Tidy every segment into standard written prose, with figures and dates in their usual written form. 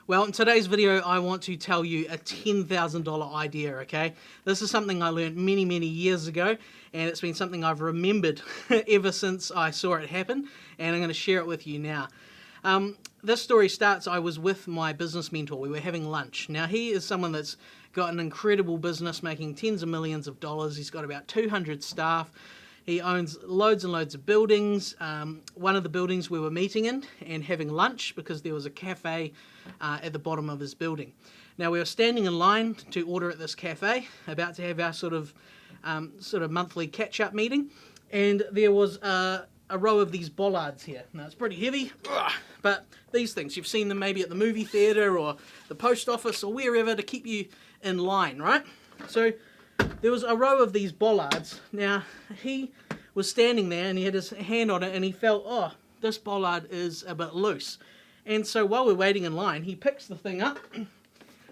Well, in today's video, I want to tell you a $10,000 idea, okay? This is something I learned many, many years ago, and it's been something I've remembered ever since I saw it happen, and I'm going to share it with you now. This story starts, I was with my business mentor. We were having lunch. Now, he is someone that's got an incredible business making tens of millions of dollars. He's got about 200 staff. He owns loads and loads of buildings. One of the buildings we were meeting in and having lunch because there was a cafe at the bottom of his building. Now we were standing in line to order at this cafe, about to have our sort of monthly catch-up meeting, and there was a row of these bollards here. Now it's pretty heavy, but these things, you've seen them maybe at the movie theatre or the post office or wherever to keep you in line, right? So there was a row of these bollards. Now, he was standing there and he had his hand on it and he felt, oh, this bollard is a bit loose. And so while we're waiting in line, he picks the thing up,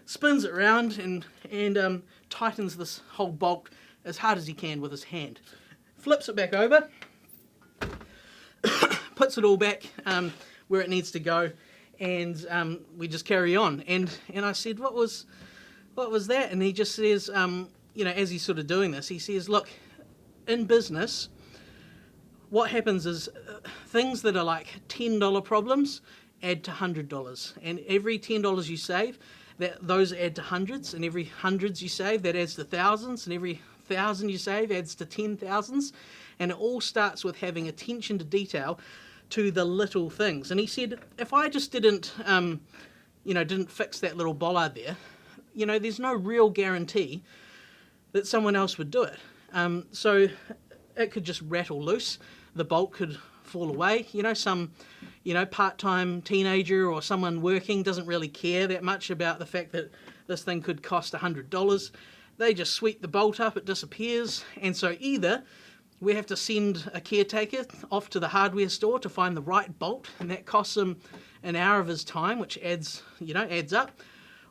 spins it around and tightens this whole bolt as hard as he can with his hand. Flips it back over, puts it all back where it needs to go, and we just carry on. And I said, what was that? And he just says, you know, as he's sort of doing this, he says, look, in business, what happens is things that are like $10 problems add to $100. And every $10 you save, those add to hundreds. And every hundreds you save, that adds to thousands. And every thousand you save adds to 10,000s. And it all starts with having attention to detail to the little things. And he said, if I just didn't fix that little bollard there, you know, there's no real guarantee that someone else would do it. So it could just rattle loose. The bolt could fall away. You know, some, part-time teenager or someone working doesn't really care that much about the fact that this thing could cost $100. They just sweep the bolt up, it disappears. And so either we have to send a caretaker off to the hardware store to find the right bolt, and that costs him an hour of his time, which adds up.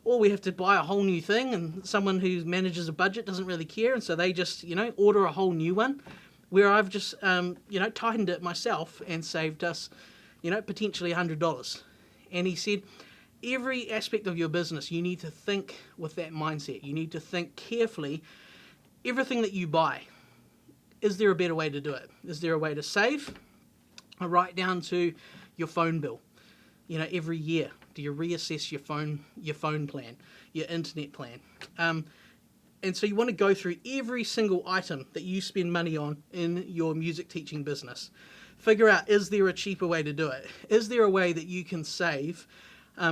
Or we have to buy a whole new thing, and someone who manages a budget doesn't really care, and so they just, order a whole new one, where I've just, tightened it myself and saved us, potentially $100. And he said, every aspect of your business, you need to think with that mindset. You need to think carefully, everything that you buy, is there a better way to do it? Is there a way to save? Right down to your phone bill. Every year, do you reassess your phone plan, your internet plan? And so you want to go through every single item that you spend money on in your music teaching business. Figure out, is there a cheaper way to do it? Is there a way that you can save?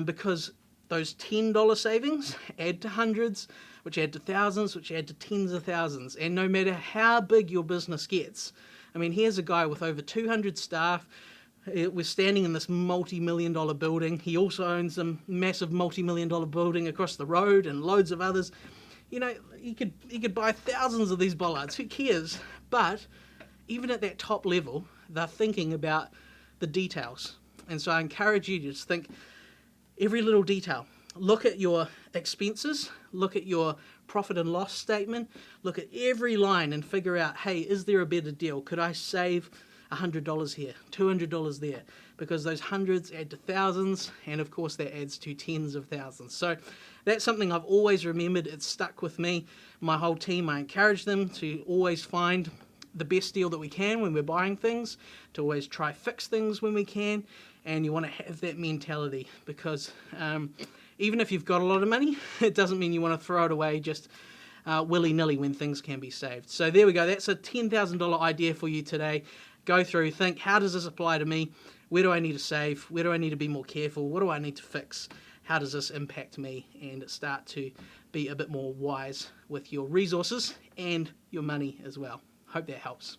Because those $10 savings add to hundreds, which add to thousands, which add to tens of thousands. And no matter how big your business gets, I mean, here's a guy with over 200 staff. We're standing in this multi-million-dollar building. He also owns a massive multi-million-dollar building across the road and loads of others. He could buy thousands of these bollards. Who cares? But even at that top level, they're thinking about the details. And so I encourage you to just think every little detail. Look at your expenses. Look at your profit and loss statement. Look at every line and figure out, hey, is there a better deal? Could I save $100 here, $200 there, because those hundreds add to thousands, and of course that adds to tens of thousands. So that's something I've always remembered. It's stuck with me. My whole team, I encourage them to always find the best deal that we can when we're buying things, to always try fix things when we can, and you want to have that mentality, because even if you've got a lot of money, it doesn't mean you want to throw it away just willy-nilly when things can be saved. So there we go. That's a $10,000 idea for you today. Go through, think, how does this apply to me? Where do I need to save? Where do I need to be more careful? What do I need to fix? How does this impact me? And start to be a bit more wise with your resources and your money as well. Hope that helps.